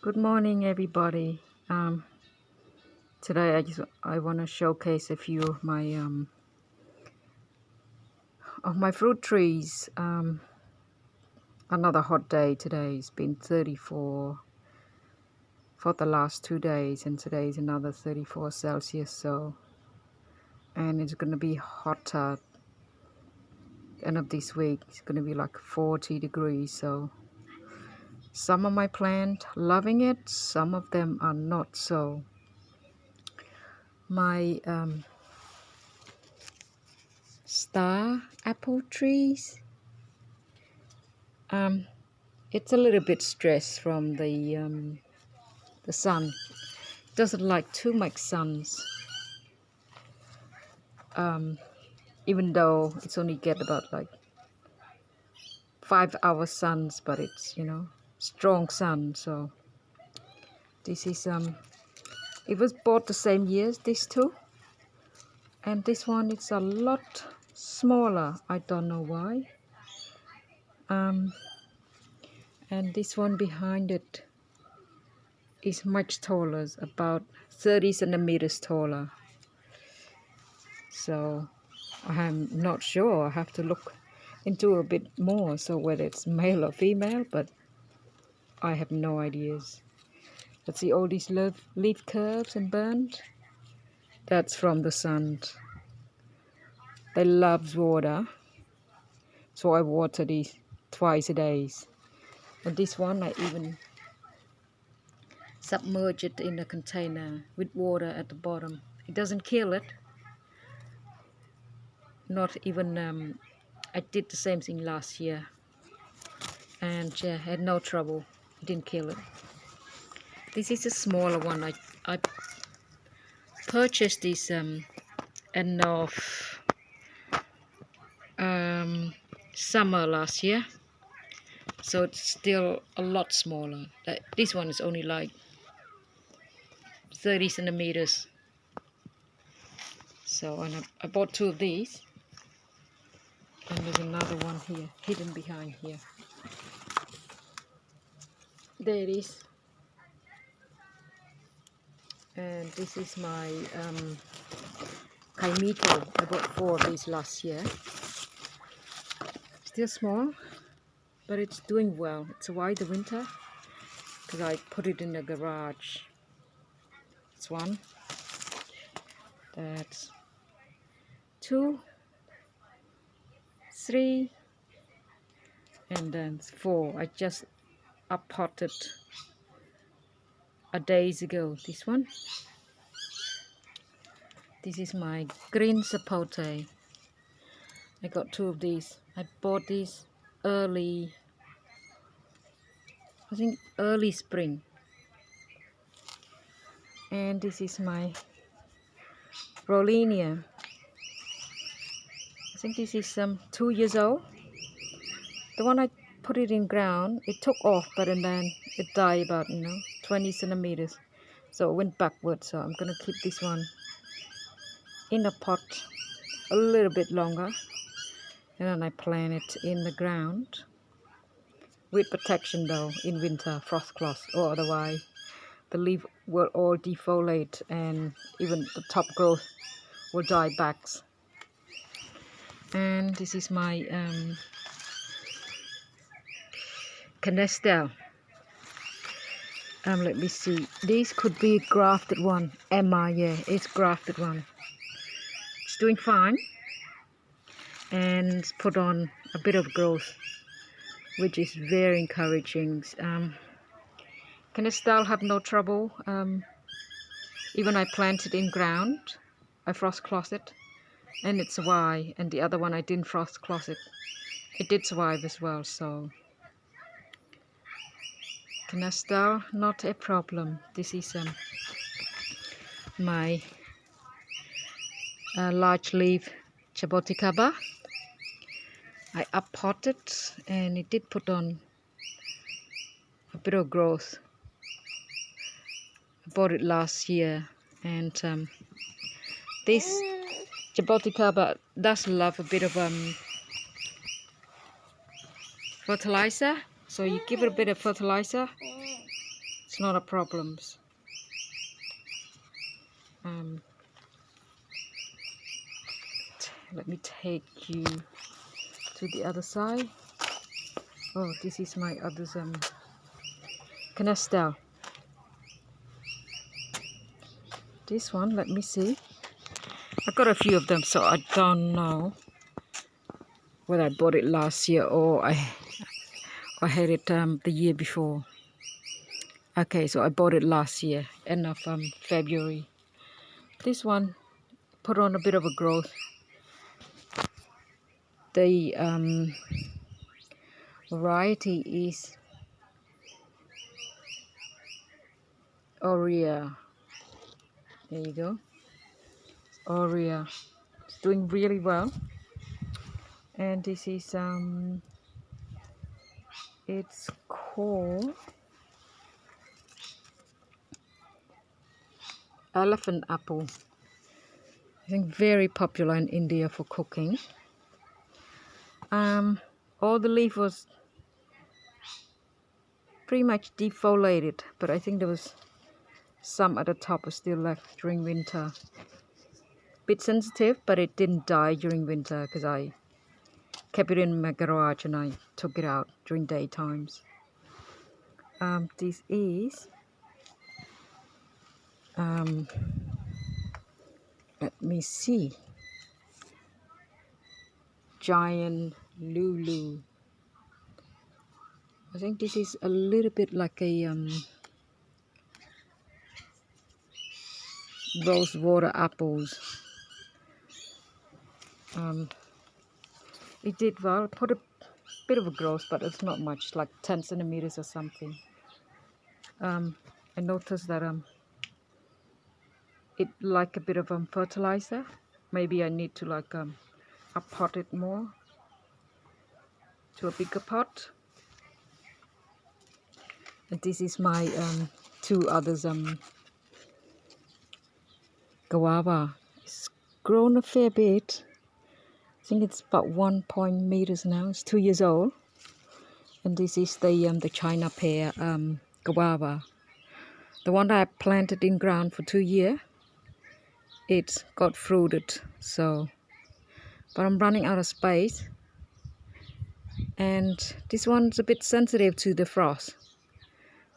Good morning, everybody. Today I want to showcase a few of my fruit trees. Another hot day today. It's been 34 for the last 2 days, and today is another 34 Celsius. And it's gonna be hotter. End of this week, it's gonna be like 40 degrees. So some of my plants loving it, some of them are not so. My star apple trees. It's a little bit stressed from the sun. Doesn't like too much suns. Even though it's only get about like 5 hours suns, but it's strong sun. So this is it was bought the same year as these two, and this one it's a lot smaller. I don't know why. And this one behind it is much taller, about 30 centimeters taller. So I'm not sure. I have to look into a bit more, so whether it's male or female, but I have no ideas. But see all these leaf curves and burnt? That's from the sun. They love water, so I water these twice a day. And this one I even submerge it in a container with water at the bottom. It doesn't kill it. Not even I did the same thing last year, and had no trouble. It didn't kill it. This is a smaller one. I purchased this end of summer last year, so it's still a lot smaller. This one is only like 30 centimeters. So I bought two of these, and there's another one here hidden behind here. There it is. And this is my Kaimito. I bought 4 of these last year. Still small, but it's doing well. It's why the winter, because I put it in the garage. That's one. That's 2, 3, and then 4. I just uppotted a days ago. This one. This is my green sapote. I got 2 of these. I bought these early, I think early spring. And this is my Rollinia. I think this is 2 years old. The one I put it in ground, it took off, but then it died about 20 centimeters. So it went backwards. So I'm gonna keep this one in a pot a little bit longer, and then I plant it in the ground with protection though in winter, frost cloth, or otherwise the leaf will all defoliate and even the top growth will die back. And this is my canestel. Let me see. This could be a grafted one. Emma, yeah, it's grafted one. It's doing fine, and it's put on a bit of growth, which is very encouraging. Canestel have no trouble. Even I planted in ground, I frost closet, and it survived. And the other one I didn't frost closet, it did survive as well. So canestel, not a problem. This is my large leaf jaboticaba. I uppotted, and it did put on a bit of growth. I bought it last year, and this jaboticaba does love a bit of fertilizer. So you give it a bit of fertilizer, It's not a problem. Let me take you to the other side. Oh, this is my other canasta. This one, let me see. I got a few of them, so I don't know whether I bought it last year or I had it the year before. Okay, so I bought it last year, end of February. This one put on a bit of a growth. The variety is Aurea. There you go. Aurea. It's doing really well. And this is it's called elephant apple. I think very popular in India for cooking. All the leaf was pretty much defoliated, but I think there was some at the top was still left during winter. Bit sensitive, but it didn't die during winter because I kept it in my garage and I took it out during daytimes. This is let me see, giant Lulu. I think this is a little bit like a rose water apples. It did well. Put a bit of a growth, but it's not much, like 10 centimeters or something. I noticed that it like a bit of fertilizer. Maybe I need to like pot it more to a bigger pot. And this is my two others guava. It's grown a fair bit. I think it's about 1 meters now. It's 2 years old. And this is the China pear guava. The one that I planted in ground for 2 years. It's got fruited, so, but I'm running out of space. And this one's a bit sensitive to the frost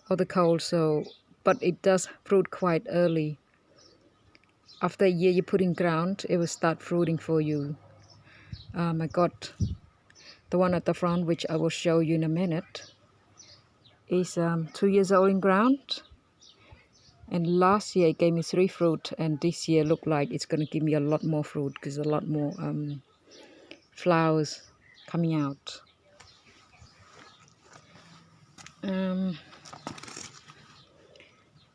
or the cold, so, but it does fruit quite early. After a year you put in ground, it will start fruiting for you. I got the one at the front, which I will show you in a minute, is 2 years old in ground. And last year it gave me 3 fruit, and this year look like it's going to give me a lot more fruit because a lot more flowers coming out.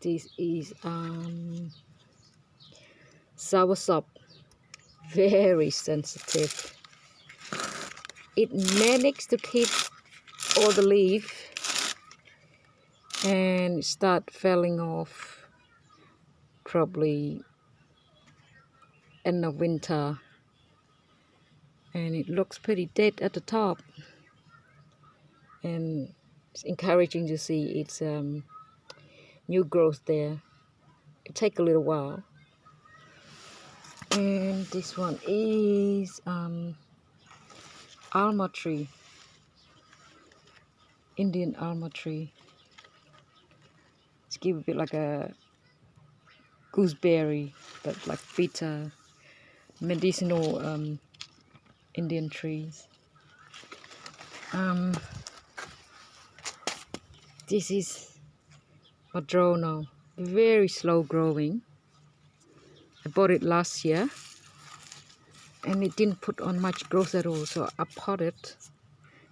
This is soursop, very sensitive. It manages to keep all the leaf and start falling off probably end of winter, and it looks pretty dead at the top, and it's encouraging to see its new growth there. It takes a little while. And this one is almond tree, Indian almond tree. It's give a bit like a gooseberry, but like bitter, medicinal Indian trees. This is madrono, very slow growing. I bought it last year and it didn't put on much growth at all, so I potted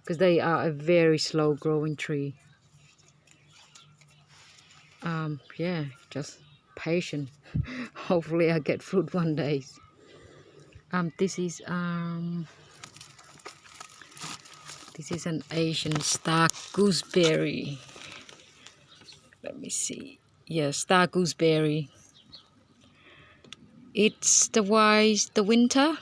because they are a very slow growing tree. Yeah, just patient. Hopefully I get fruit one day. This is an Asian star gooseberry. Let me see. Yeah, star gooseberry. It's the winter,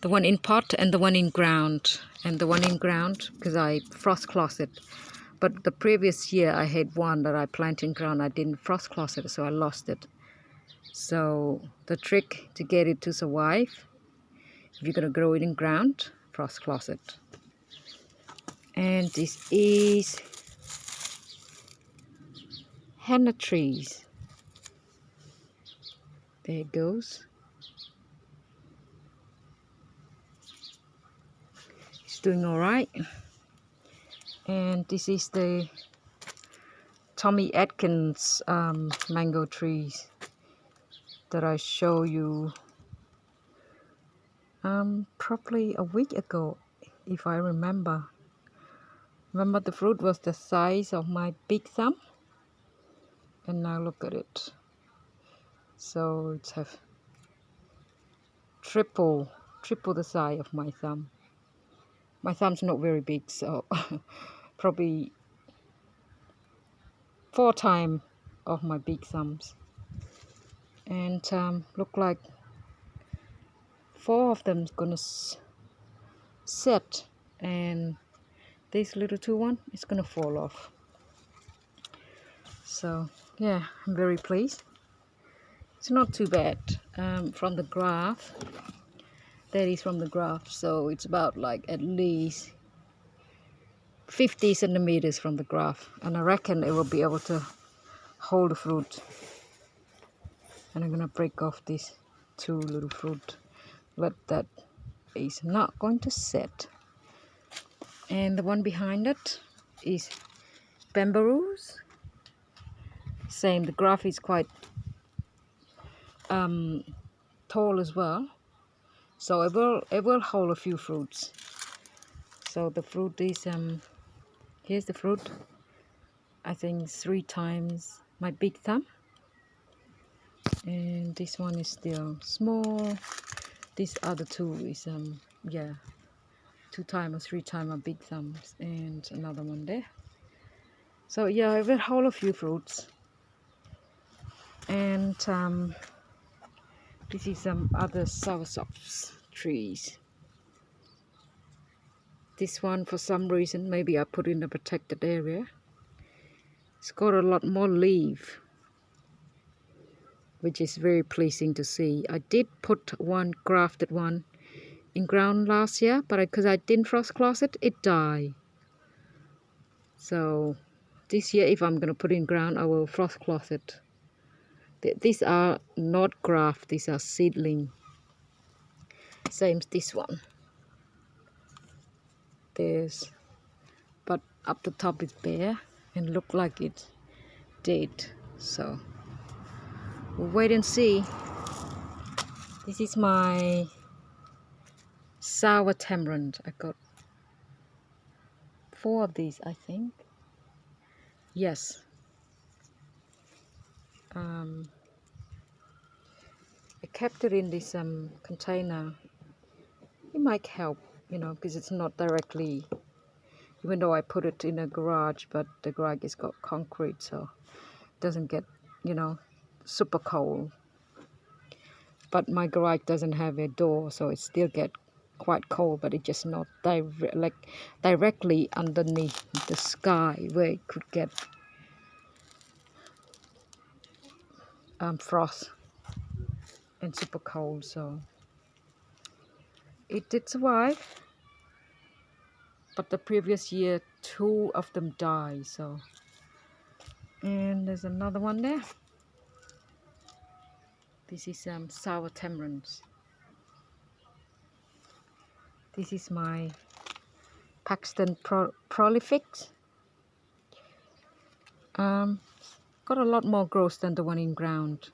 the one in pot and the one in ground. And the one in ground, because I frost closet, But the previous year I had one that I planted in ground. I didn't frost close it, so I lost it. So the trick to get it to survive, if you're gonna grow it in ground, frost closet. And this is henna trees. There it goes. It's doing all right. And this is the Tommy Atkins mango trees that I show you probably a week ago, if I remember. Remember, the fruit was the size of my big thumb, and now look at it. So it's have triple the size of my thumb. My thumb's not very big, so probably 4 times of my big thumbs. And look like 4 of them is gonna set, and this little 2 one is gonna fall off. So yeah, I'm very pleased. It's not too bad. From the graph, that is from the graph, so it's about like at least 50 centimeters from the graph, and I reckon it will be able to hold the fruit. And I'm gonna break off these 2 little fruit. But that is not going to set. And the one behind it is bamboos. Same, the graph is quite tall as well, so it will hold a few fruits. So the fruit is here's the fruit. I think 3 times my big thumb, and this one is still small. This other 2 is yeah, 2 times or 3 times my big thumbs, and another one there. So yeah, it will hold a few fruits. And this is some other soursop trees. This one, for some reason, maybe I put in a protected area, it's got a lot more leaf, which is very pleasing to see. I did put one grafted one in ground last year, but because I didn't frost closet, it died. So this year, if I'm going to put in ground, I will frost closet. These are not graft, these are seedling. Same as this one. There's, but up the top is bare and look like it's dead. So we'll wait and see. This is my sour tamarind. I got 4 of these, I think. Yes. I kept it in this container. It might help, you know, because it's not directly, even though I put it in a garage, but the garage has got concrete, so it doesn't get, you know, super cold. But my garage doesn't have a door, so it still get quite cold, but it's just not directly underneath the sky where it could get frost and super cold. So it did survive, but the previous year 2 of them died. So, and there's another one there. This is sour tamarinds. This is my Paxton prolifics. Got a lot more growth than the one in ground.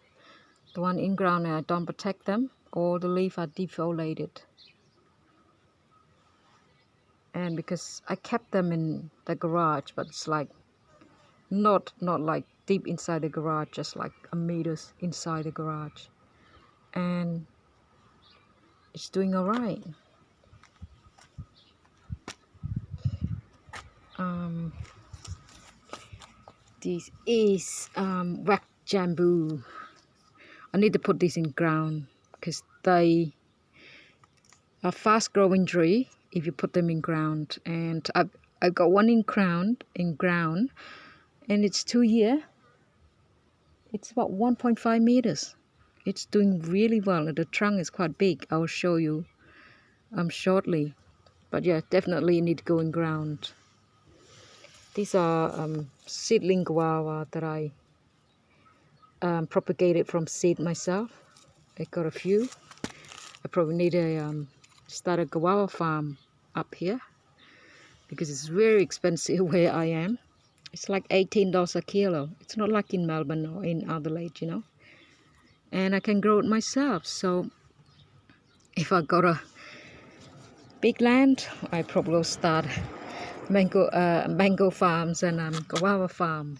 The one in ground, I don't protect them. All the leaves are defoliated. And because I kept them in the garage, but it's like not like deep inside the garage, just like a meter inside the garage. And it's doing all right. This is Waxjampo. I need to put this in ground because they are fast growing tree if you put them in ground. And I got one in ground, and it's 2 year. It's about 1.5 meters. It's doing really well. The trunk is quite big. I'll show you shortly. But yeah, definitely need to go in ground. These are seedling guava that I propagated from seed myself. I got a few. I probably need to start a guava farm up here because it's very expensive where I am. It's like $18 a kilo. It's not like in Melbourne or in Adelaide, you know. And I can grow it myself. So if I got a big land, I probably will start mango farms and guava farm.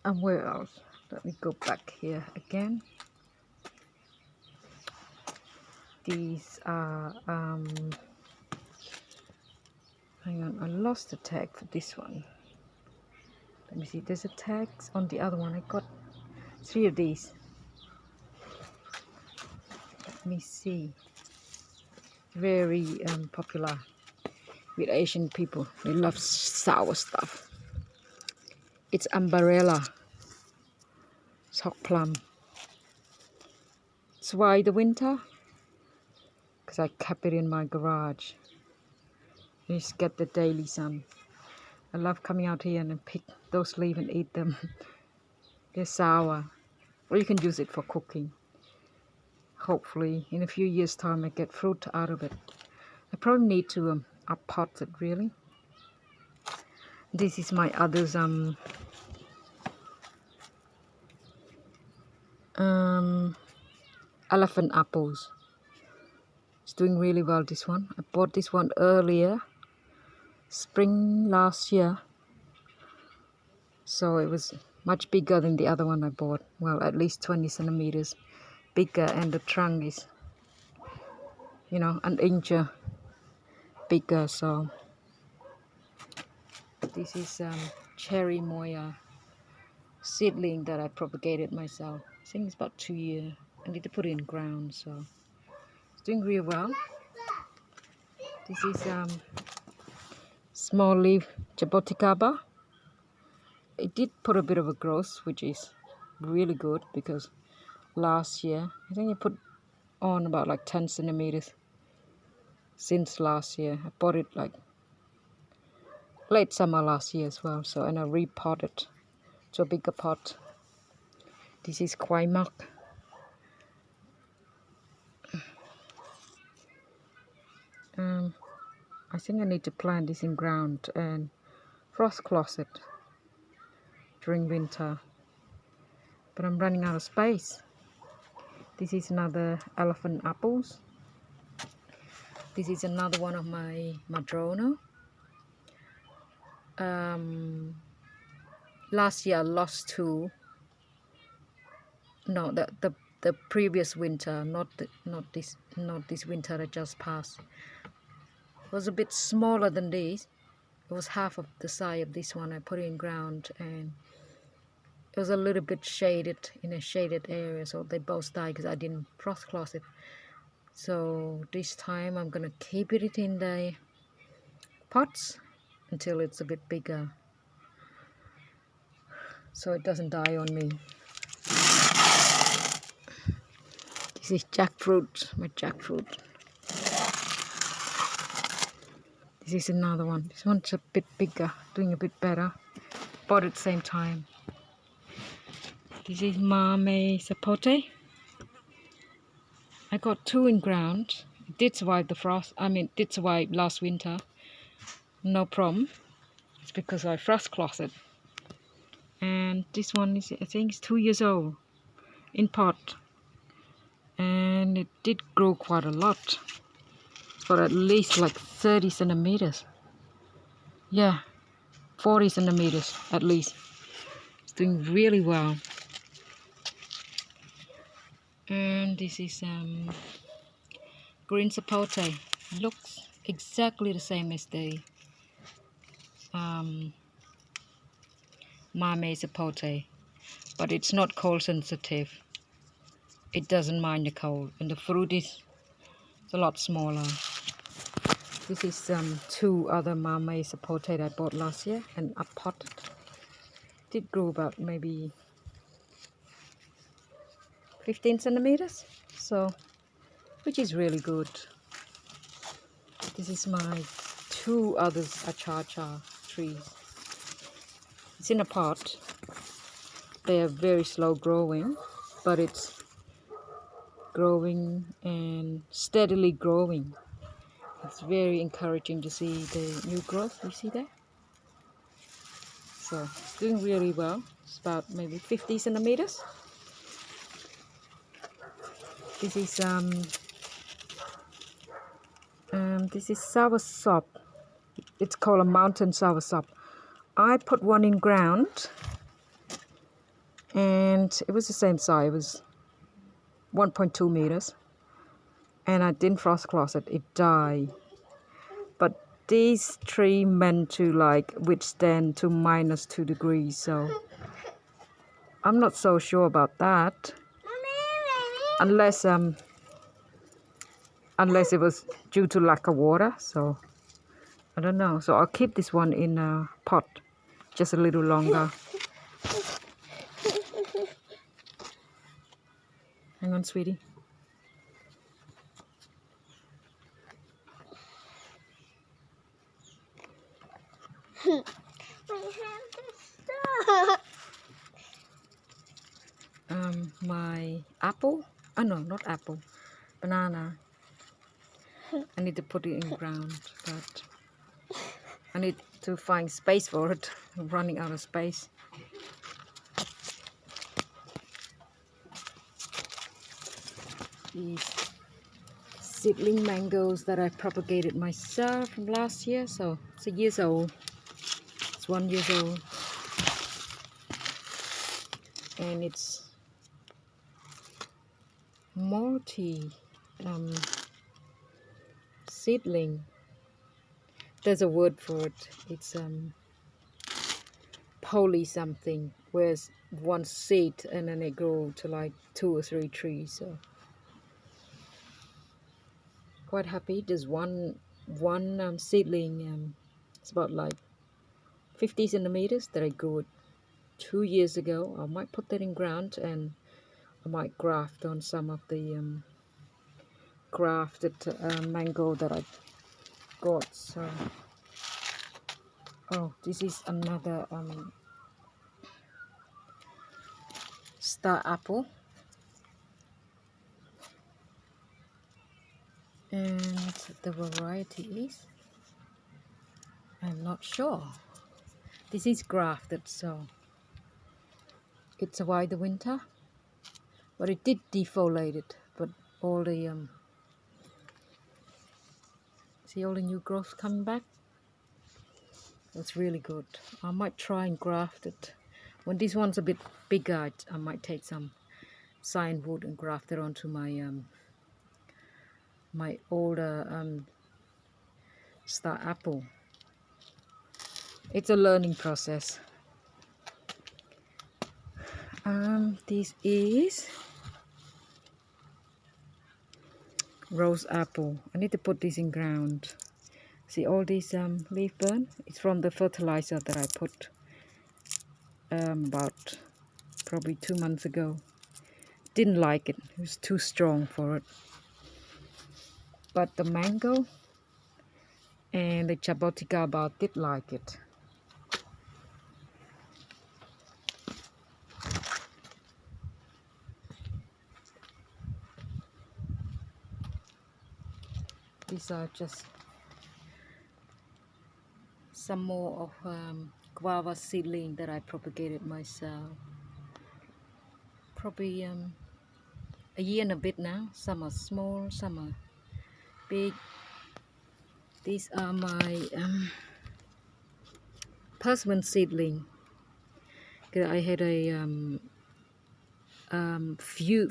And where else? Let me go back here again. These are hang on, I lost the tag for this one. Let me see, there's a tag on the other one. I got 3 of these. Let me see. Very popular with Asian people. They love sour stuff. It's umbrella. It's hot plum. It's why the winter, because I kept it in my garage. You just get the daily sun. I love coming out here and pick those leaves and eat them. They're sour. Or you can use it for cooking. Hopefully in a few years time I get fruit out of it. I probably need to uppot it really. This is my others elephant apples. It's doing really well, this one. I bought this one earlier, spring last year. So it was much bigger than the other one I bought. Well, at least 20 centimeters bigger, and the trunk is, you know, an inch bigger. So this is cherry moya seedling that I propagated myself. I think it's about 2 years. I need to put it in ground, so it's doing really well. This is small leaf jaboticaba. It did put a bit of a growth, which is really good because last year I think I put on about like 10 centimeters since last year. I bought it like late summer last year as well, so, and I repotted to a bigger pot. This is kwai mak. I think I need to plant this in ground and frost closet during winter, but I'm running out of space. This is another elephant apples. This is another one of my madrono. Last year I lost 2. No, the previous winter, not this winter that just passed. It was a bit smaller than this. It was half of the size of this one. I put it in ground and it was a little bit shaded, in a shaded area, so they both died because I didn't frost close it. So this time I'm gonna keep it in the pots until it's a bit bigger, so it doesn't die on me. This is jackfruit, my jackfruit. This is another one. This one's a bit bigger, doing a bit better. Bought at the same time. This is mamey sapote. I got 2 in ground. It did survive the frost. Did survive last winter. No problem. It's because I frost closet. And this one is, I think, it's 2 years old in pot. And it did grow quite a lot. For at least like 30 centimeters. Yeah, 40 centimeters at least. It's doing really well. And this is green sapote. Looks exactly the same as the mamey sapote, but it's not cold sensitive. It doesn't mind the cold, and the fruit is a lot smaller. This is 2 other mamey sapote I bought last year and I potted. Did grow about maybe 15 centimeters, so which is really good. This is my 2 others achacha trees. It's in a pot. They are very slow growing, but it's growing and steadily growing. It's very encouraging to see the new growth. You see there? So it's doing really well. It's about maybe 50 centimeters. This is soursop. It's called a mountain soursop. I put one in ground, and it was the same size. It was 1.2 meters, and I didn't frost closet. It died. But these tree meant to like withstand to -2 degrees, so I'm not so sure about that. Unless it was due to lack of water, so I don't know. So I'll keep this one in a pot just a little longer. Hang on, sweetie. My apple. Oh no, not apple. Banana. I need to put it in the ground, but I need to find space for it. I'm running out of space. These seedling mangoes that I propagated myself from last year, so it's a year old. It's 1 year old, and it's multi seedling. There's a word for it. It's poly something, whereas one seed and then they grow to like 2 or 3 trees. So quite happy. There's one seedling. It's about like 50 centimeters that I grew 2 years ago. I might put that in ground, and I might graft on some of the grafted mango that I got. So, oh, this is another star apple, and the variety is, I'm not sure. This is grafted, so it's a white winter, but it did defoliate it. But all the see all the new growth coming back. That's really good. I might try and graft it. When this one's a bit bigger, I might take some sign wood and graft it onto my my older star apple. It's a learning process. This is rose apple. I need to put this in ground. See all these leaf burn? It's from the fertilizer that I put about probably 2 months ago. Didn't like it. It was too strong for it. But the mango and the jaboticaba did like it. These are just some more of guava seedling that I propagated myself. Probably a year and a bit now. Some are small, some are big. These are my persimmon seedling. I had a few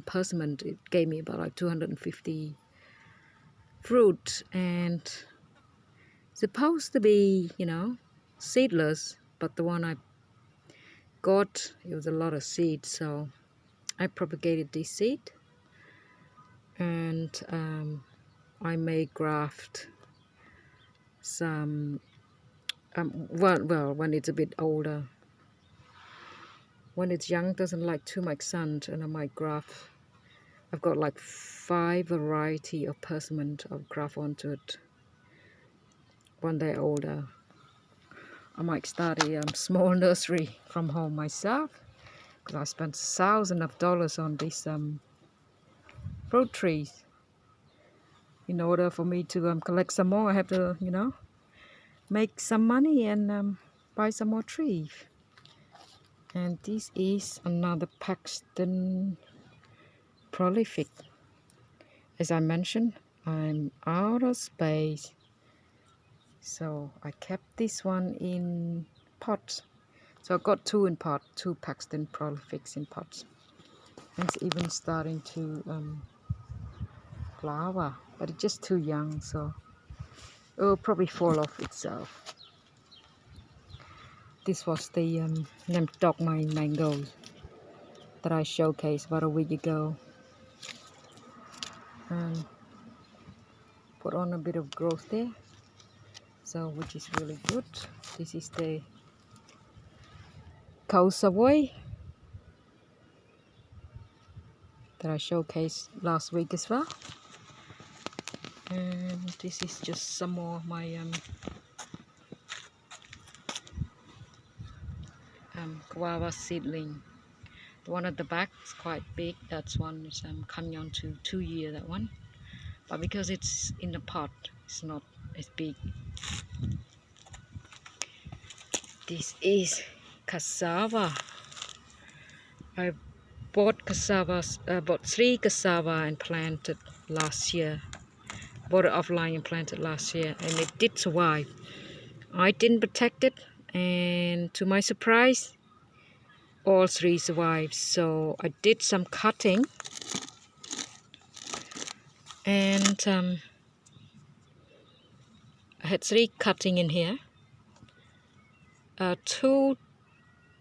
persimmon. It gave me about like 250 fruit, and supposed to be, you know, seedless, but the one I got, it was a lot of seeds, so I propagated this seed, and I may graft some, well, when it's a bit older. When it's young, doesn't like too much sun, and I might graft. I've got like 5 variety of persimmon I'll graft onto it. When they're older, I might start a small nursery from home myself, because I spent thousands of dollars on these fruit trees. In order for me to collect some more, I have to, make some money and buy some more trees. And this is another Paxton prolific. As I mentioned, I'm out of space, so I kept this one in pots. So I got 2 in pot, 2 Paxton prolifics in pots. And it's even starting to flower, but it's just too young, so it will probably fall off itself. This was the dog mangoes that I showcased about a week ago. And put on a bit of growth there, so which is really good. This is the casavas that I showcased last week as well. And this is just some more of my guava seedling. The one at the back is quite big. That's one is coming on to 2 years, that one. But because it's in the pot, it's not as big. This is cassava. I bought cassavas, bought 3 cassava and planted last year. Bought it offline and planted last year, and it did survive. I didn't protect it, and to my surprise, all 3 survived. So I did some cutting, and I had 3 cutting in here. 2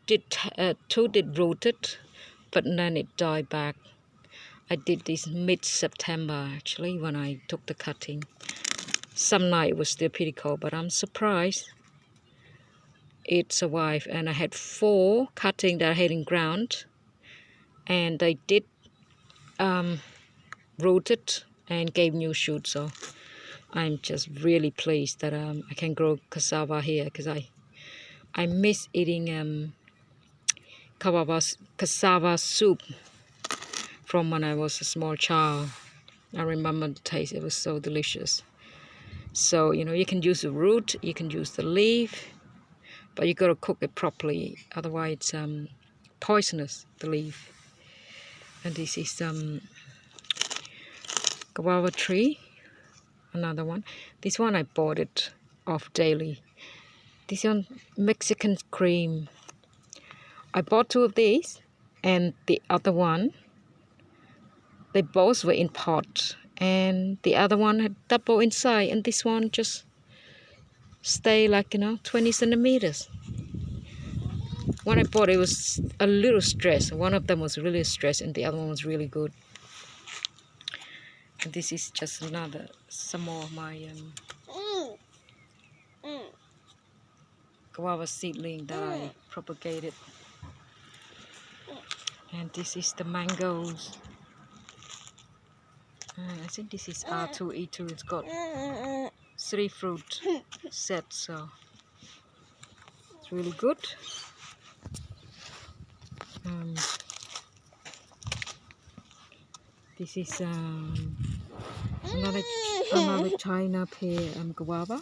did rooted, but then it died back. I did this mid-September actually when I took the cutting. Some night it was still pretty cold, but I'm surprised it survived. And I had 4 cutting that I had in ground, and they did rooted and gave new shoots. So I'm just really pleased that I can grow cassava here, because I miss eating cassava soup from when I was a small child. I remember the taste, it was so delicious. So, you can use the root, you can use the leaf, but you got to cook it properly, otherwise it's poisonous, the leaf. And this is guava tree, another one. This one I bought it off daily. This one, Mexican cream. I bought 2 of these, and the other one, they both were in pot, and the other one had double inside, and this one just stay like 20 centimeters. When I bought it was a little stressed. One of them was really stressed, and the other one was really good. And this is just some more of my guava seedling that I propagated. And this is the mangoes. I think this is R2E2. It's got 3 fruit sets, so it's really good. This is another China pear guava.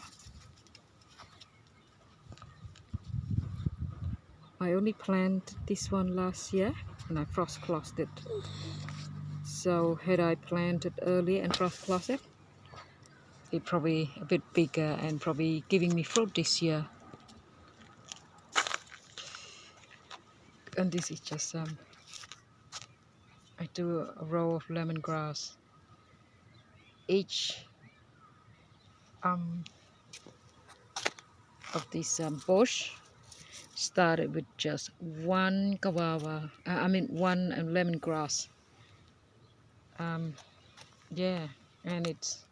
I only planted this one last year, and I frost closed it. So had I planted earlier and frost closed it, it's probably a bit bigger and probably giving me fruit this year. And this is just I do a row of lemongrass. Each of this bush started with just 1 guava. One lemongrass. Yeah, and it's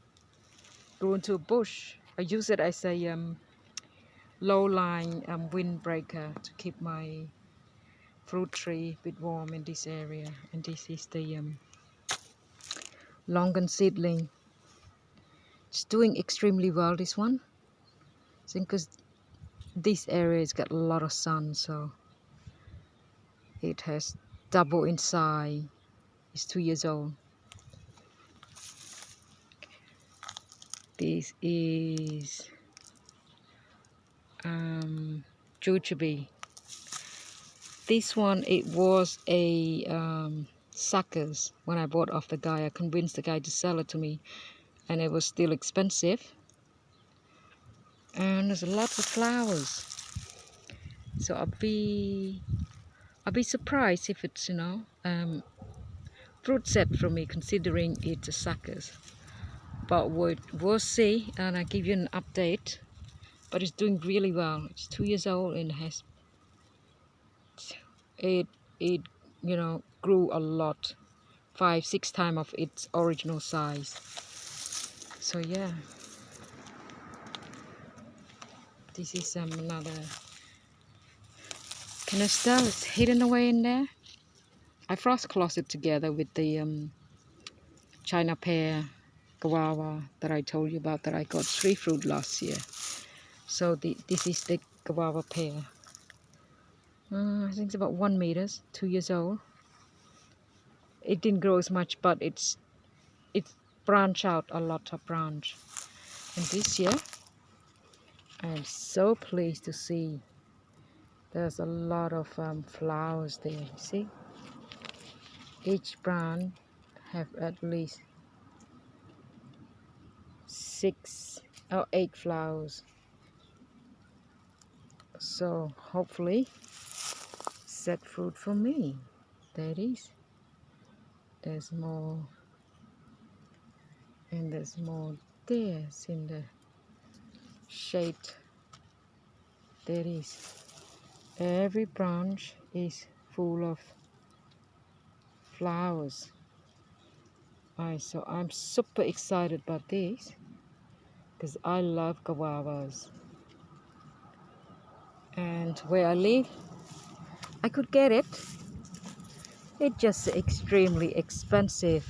grew into a bush. I use it as a low-lying windbreaker to keep my fruit tree a bit warm in this area. And this is the longan seedling. It's doing extremely well, this one. I think because this area has got a lot of sun, so it has double in size. It's 2 years old. This is jujube. This one, it was a suckers when I bought off the guy. I convinced the guy to sell it to me, and it was still expensive. And there's lots of flowers, so I'll be surprised if it's, you know, fruit set for me, considering it's a suckers. But we'll see, and I'll give you an update. But it's doing really well. It's 2 years old and it you know, grew a lot, 5-6 times of its original size. So yeah, this is another canister. It's hidden away in there. I frost closed it together with the China pear guava that I told you about, that I got 3 fruit last year. So this is the guava pear. I think it's about 1 meter, 2 years old. It didn't grow as much, but it's branched out a lot of branch. And this year, I am so pleased to see there's a lot of flowers there. You see, each branch have at least 6 or 8 flowers. So hopefully set fruit for me. There it is. There's more, and there's more there. It's in the shade. There it is. Every branch is full of flowers. So I'm super excited about this because I love guavas. And where I live, I could get it. It's just extremely expensive.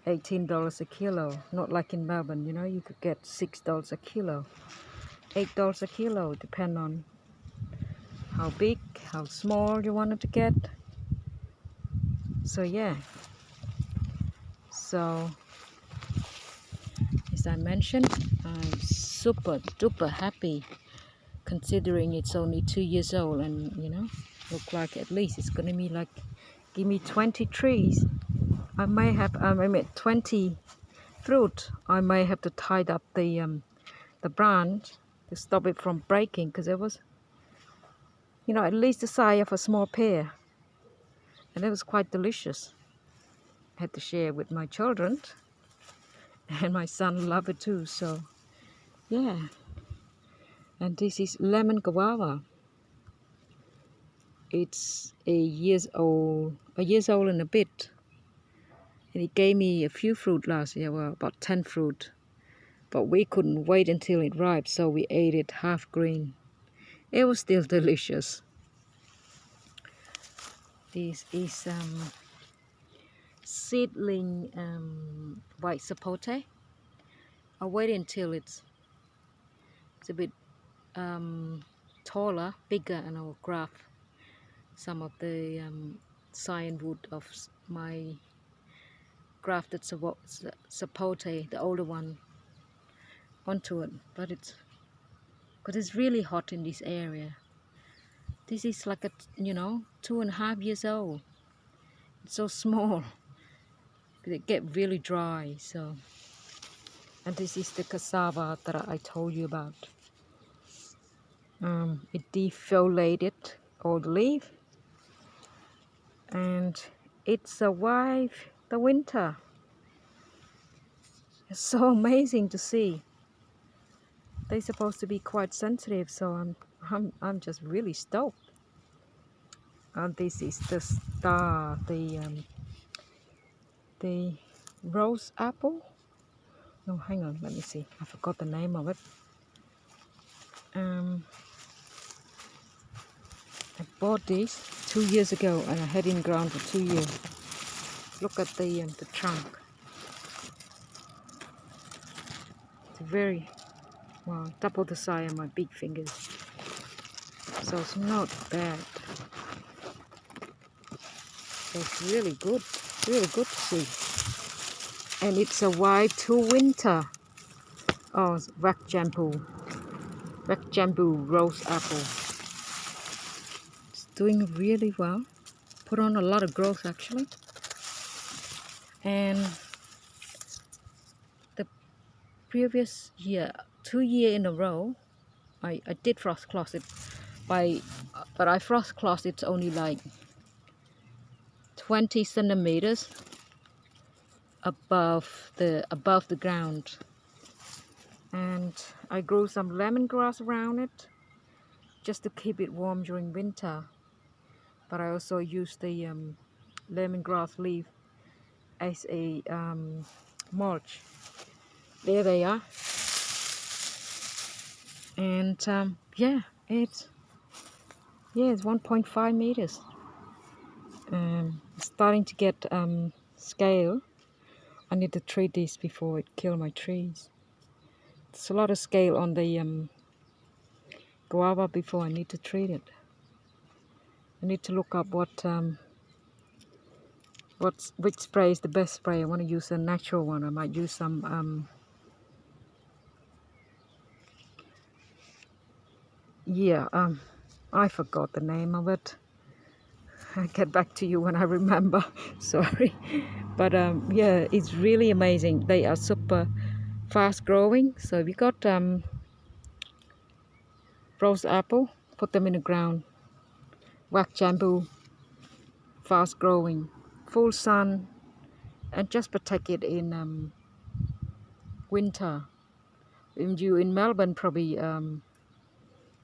$18 a kilo. Not like in Melbourne, you know, you could get $6 a kilo. $8 a kilo, depend on how big, how small you want it to get. So yeah. So as I mentioned, I'm super duper happy, considering it's only 2 years old, and you know, look like at least it's gonna be like, give me 20 trees. I may have 20 fruit. I may have to tie up the branch to stop it from breaking, because it was, you know, at least the size of a small pear, and it was quite delicious. I had to share with my children, and my son loved it too. So yeah. And this is lemon guava. It's a years old and a bit. And it gave me a few fruit last year, well, about 10 fruit. But we couldn't wait until it ripe, so we ate it half green. It was still delicious. This is seedling white sapote. I'll wait until it's a bit taller, bigger, and I'll graft some of the cyan wood of my grafted sapote, the older one, onto it. But it's, because it's really hot in this area. This is like a, you know, 2.5 years old. It's so small. It get really dry. So, and this is the cassava that I told you about. It defoliated all the leaf, and it survived the winter. It's so amazing to see. They're supposed to be quite sensitive, so I'm just really stoked. And this is the star, the rose apple. No, hang on, let me see. I forgot the name of it. I bought these 2 years ago, and I had in ground for 2 years. Look at the trunk. It's very, well, double the size of my big fingers. So it's not bad. So it's really good to see. And it's a white to winter. Oh, it's Waxjampo rose apple. It's doing really well. Put on a lot of growth actually. And the previous year, 2 years in a row, I did frost closet but I frost closet only like 20 centimeters above the ground, and I grew some lemongrass around it just to keep it warm during winter. But I also use the lemongrass leaf as a mulch. There they are. And yeah, it's 1.5 meters. Starting to get scale. I need to treat this before it kill my trees. There's a lot of scale on the guava before I need to treat it. I need to look up which spray is the best spray. I want to use a natural one. I might use some I forgot the name of it. I'll get back to you when I remember. Sorry. But yeah, it's really amazing. They are super fast growing. So we got rose apple, put them in the ground. Waxjampo, fast growing, full sun, and just protect it in winter. And you in Melbourne probably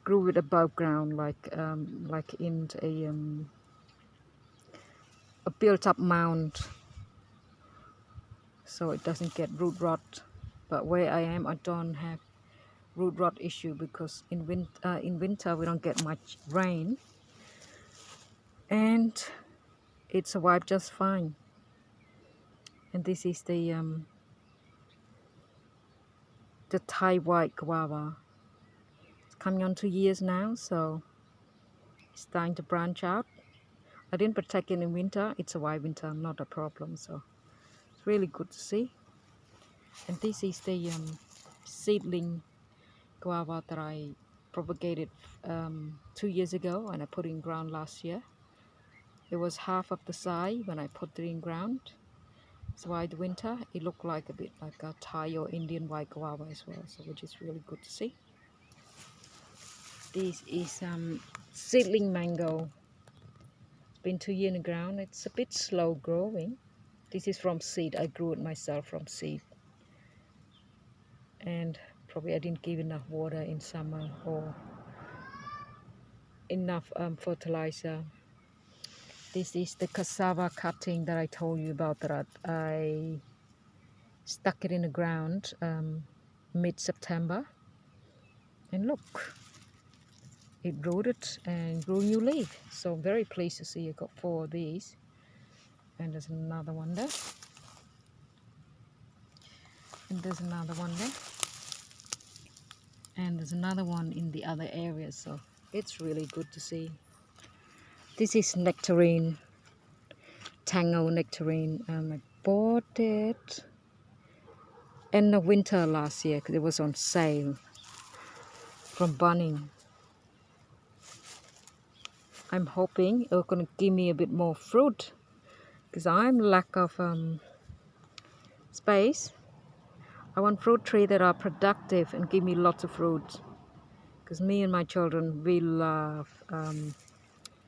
grew it above ground, like in a built-up mound, so it doesn't get root rot. But where I am, I don't have root rot issue because in winter we don't get much rain, and it survived just fine. And this is the Thai white guava. It's coming on 2 years now, so it's starting to branch out. I didn't protect it in winter. It survived winter, not a problem. So it's really good to see. And this is the seedling guava that I propagated 2 years ago, and I put in ground last year. It was half of the size when I put it in ground. Survived winter. It looked like a bit like a Thai or Indian white guava as well, so which is really good to see. This is seedling mango. It's been 2 years in the ground. It's a bit slow growing. This is from seed. I grew it myself from seed. And probably I didn't give enough water in summer or enough fertilizer. This is the cassava cutting that I told you about, that I stuck it in the ground mid-September. And look, it rooted and grew new leaf. So I'm very pleased to see I got 4 of these. And there's another one there. And there's another one there. And there's another one in the other area. So it's really good to see. This is nectarine, tango nectarine. I bought it in the winter last year because it was on sale from Bunning. I'm hoping it's going to give me a bit more fruit because I'm lack of space. I want fruit trees that are productive and give me lots of fruit, because me and my children, we love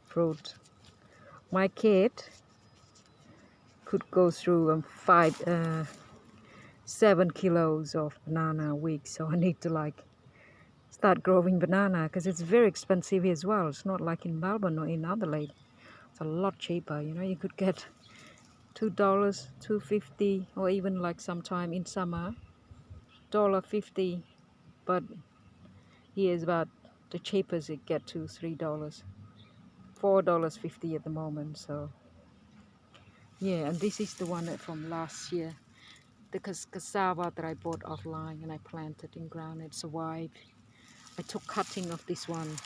fruit. My kid could go through 7 kilos of banana a week, so I need to start growing banana because it's very expensive as well. It's not like in Melbourne or in Adelaide. It's a lot cheaper. You know, you could get $2, $2.50, or even like sometime in summer, $1.50. But here is about the cheapest it get to $3, $4.50 at the moment. So yeah, and this is the one that from last year, the cassava that I bought offline and I planted in ground. It survived. I took cutting of this one.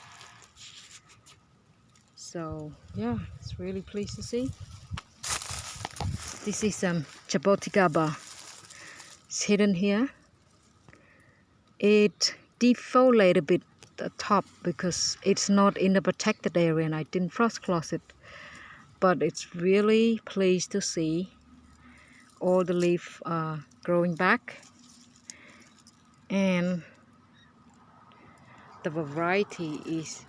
So yeah, it's really pleased to see. This is jaboticaba. It's hidden here. It defoliated a bit the top because it's not in the protected area and I didn't frost close it. But it's really pleased to see all the leaves growing back, and the variety is,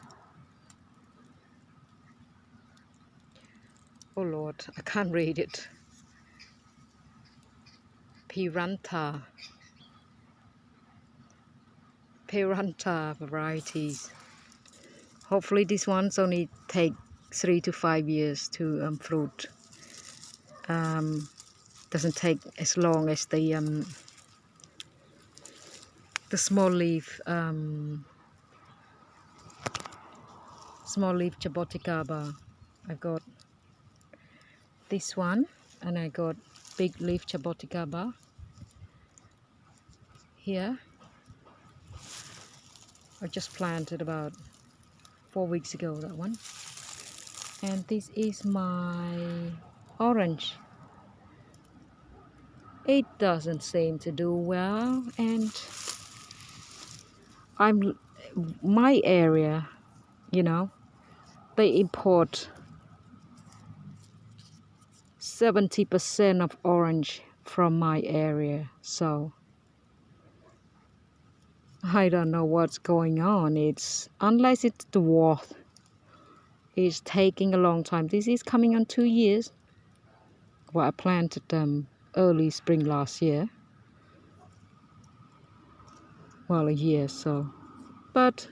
oh Lord, I can't read it. Piranta varieties. Hopefully this one's only take 3 to 5 years to fruit. Doesn't take as long as the small leaf jaboticaba. I got this one, and I got big leaf jaboticaba here. I just planted about 4 weeks ago, that one. And this is my orange. It doesn't seem to do well, and my area, you know, they import 70% of orange from my area, so I don't know what's going on. Unless it's the dwarf, it's taking a long time. This is coming on 2 years. Well, I planted early spring last year. Well, a year, so. But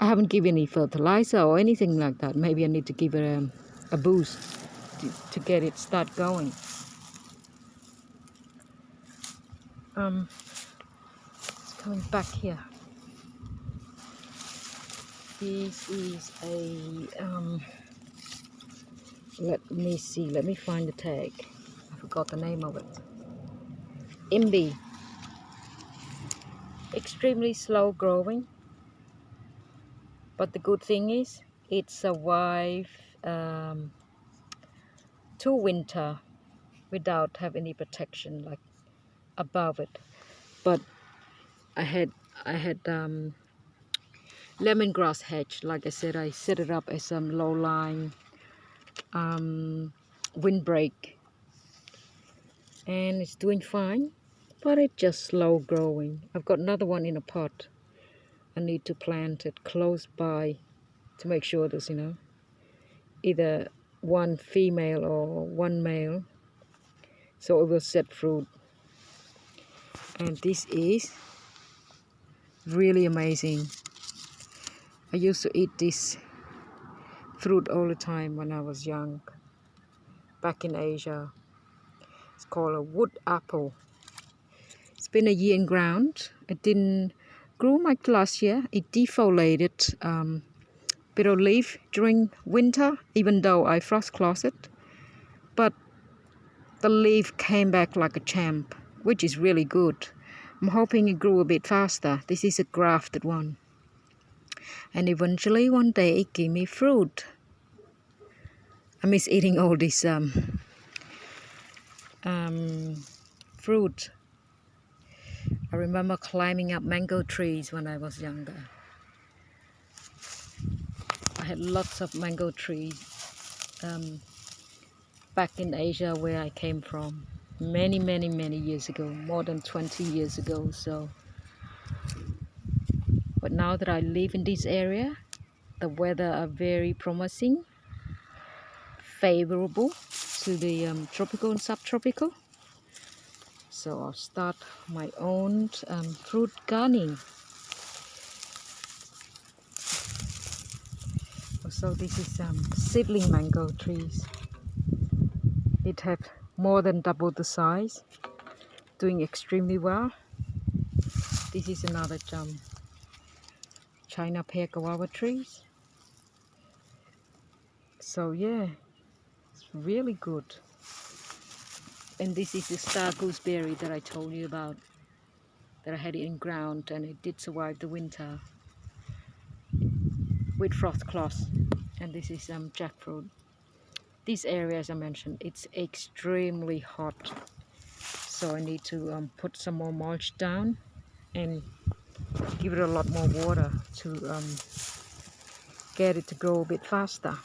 I haven't given any fertilizer or anything like that. Maybe I need to give it a boost to get it start going. It's coming back here. This is a let me see. Let me find the tag. I forgot the name of it. Imbi. Extremely slow growing. But the good thing is, it survived 2 winter without having any protection like above it. But I had lemongrass hedge. Like I said, I set it up as some low-lying windbreak, and it's doing fine. But it's just slow growing. I've got another one in a pot. I need to plant it close by to make sure there's, either one female or one male, so it will set fruit. And this is really amazing. I used to eat this fruit all the time when I was young, back in Asia. It's called a wood apple. It's been a year in ground. It didn't grow like last year. It defoliated bit of leaf during winter, even though I frost closed it. But the leaf came back like a champ, which is really good. I'm hoping it grew a bit faster. This is a grafted one. And eventually one day it gave me fruit. I miss eating all this fruit. I remember climbing up mango trees when I was younger. I had lots of mango trees back in Asia where I came from. Many years ago, more than 20 years ago. So, but now that I live in this area, the weather are very promising, favorable to the tropical and subtropical. So I'll start my own fruit gardening. So this is seedling mango trees. It have more than double the size, doing extremely well. This is another China pear guava trees. So yeah, it's really good. And this is the star gooseberry that I told you about, that I had it in ground and it did survive the winter with frost cloths. And this is jackfruit. This area, as I mentioned, it's extremely hot, so I need to put some more mulch down and give it a lot more water to get it to grow a bit faster.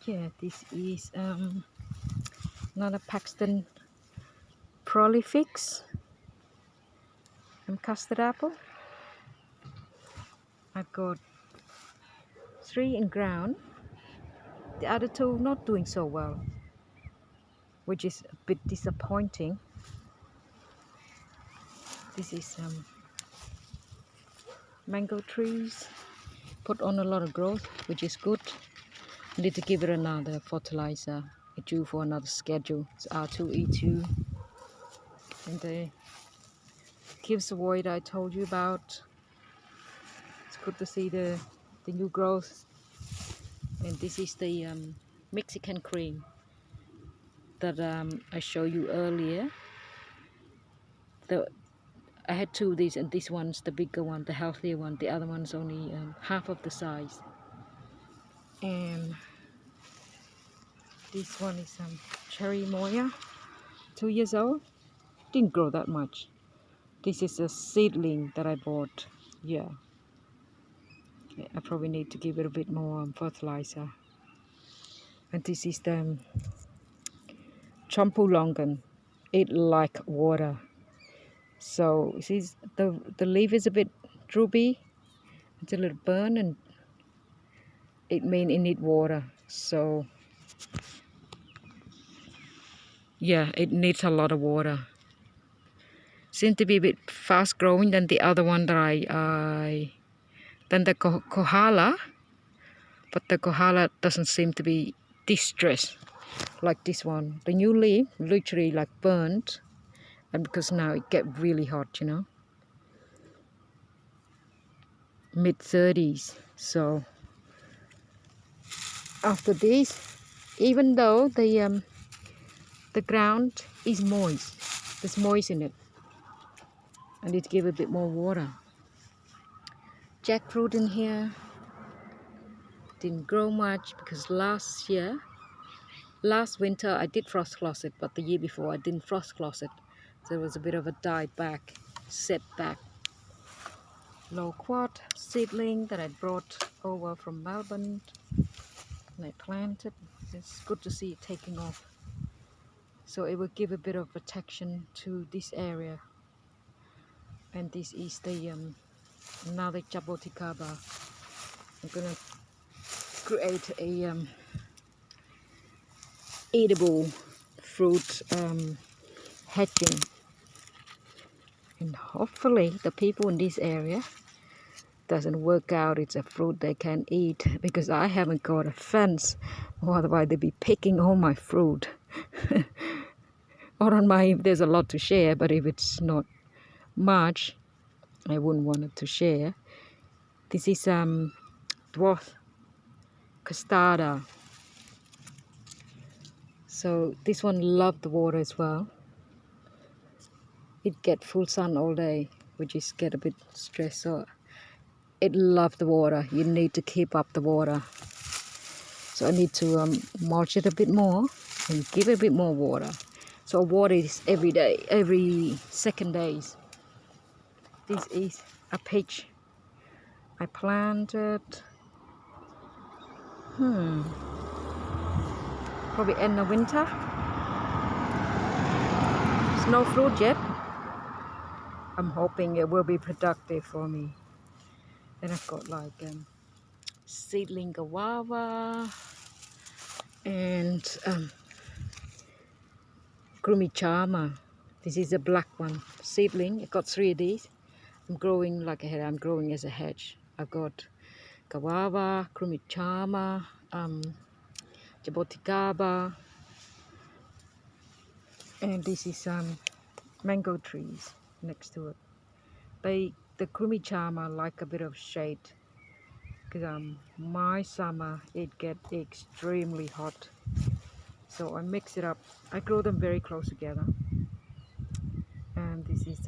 Yeah, this is another Paxton prolifix and custard apple. I've got 3 in ground. The other 2 not doing so well, which is a bit disappointing. This is mango trees, put on a lot of growth, which is good. Need to give it another fertilizer. It's due for another schedule. It's R2E2. And the gives void I told you about. It's good to see the new growth. And this is the Mexican cream that I showed you earlier. I had 2 of these, and this one's the bigger one, the healthier one. The other one's only half of the size. And this one is cherry moya, 2 years old. Didn't grow that much. This is a seedling that I bought. Yeah. Okay, I probably need to give it a bit more fertilizer. And this is the jampo longan. It like water. So see, the leaf is a bit droopy. It's a little burn, and it means it need water. So yeah, it needs a lot of water. Seems to be a bit fast growing than the other one that than the kohala, but the kohala doesn't seem to be distressed like this one. The new leaf literally like burnt, and because now it get really hot, you know, mid-30s. So after this, even though the ground is moist, there's moist in it, I need to give it a bit more water. Jackfruit in here didn't grow much because last winter I did frost closet, but the year before I didn't frost closet, so it was a bit of a setback. Low quad seedling that I brought over from Melbourne and I planted. It's good to see it taking off, so it will give a bit of protection to this area. And this is the another jaboticaba. I'm gonna create a edible fruit hatching, and hopefully the people in this area doesn't work out it's a fruit they can eat, because I haven't got a fence, or otherwise they'd be picking all my fruit. Or on my, there's a lot to share, but if it's not much, I wouldn't want it to share. This is dwarf castada. So this one loved the water as well. It get full sun all day, which is get a bit stressed. So it loved the water. You need to keep up the water. So I need to mulch it a bit more and give it a bit more water. So water is every day, every second days. This is a peach I planted. Probably end of winter. There's no fruit yet. I'm hoping it will be productive for me. Then I've got like seedling guava and grumichama. This is a black one, seedling. I got 3 of these. I'm growing like a head. I'm growing as a hedge. I've got guava, grumichama, jaboticaba, and this is mango trees next to it. The grumichama like a bit of shade because my summer it get extremely hot, so I mix it up. I grow them very close together, and this is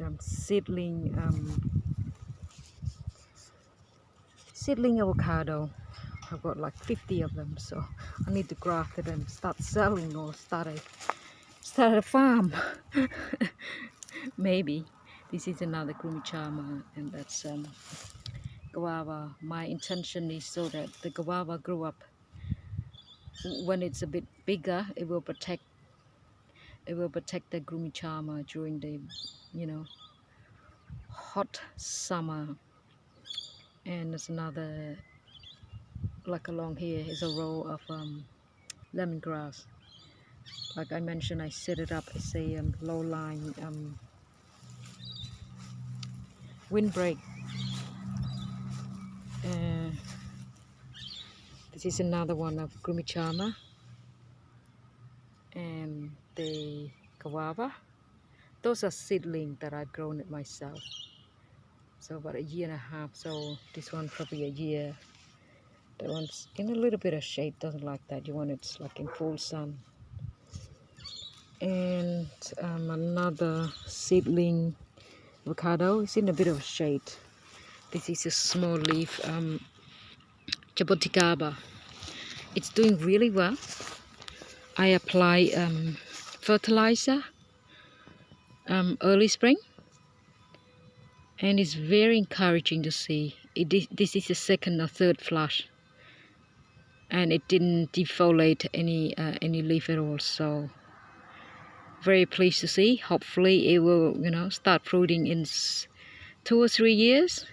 seedling avocado. I've got like 50 of them, so I need to graft it and start selling or start a farm. Maybe. This is another grumichama, and that's guava. My intention is so that the guava grew up. When it's a bit bigger, it will protect the grumichama during the hot summer. And there's another, like along here is a row of lemongrass. Like I mentioned, I set it up as a low-lying windbreak. This is another one of grumichama and the guava. Those are seedlings that I've grown it myself. So about a year and a half. So this one probably a year. That one's in a little bit of shade. Doesn't like that. You want it like in full sun. And another seedling avocado is in a bit of shade. This is a small leaf jaboticaba. It's doing really well. I apply fertilizer early spring, and it's very encouraging to see. This is the second or third flush, and it didn't defoliate any leaf at all. So very pleased to see. Hopefully it will start fruiting in 2 or 3 years.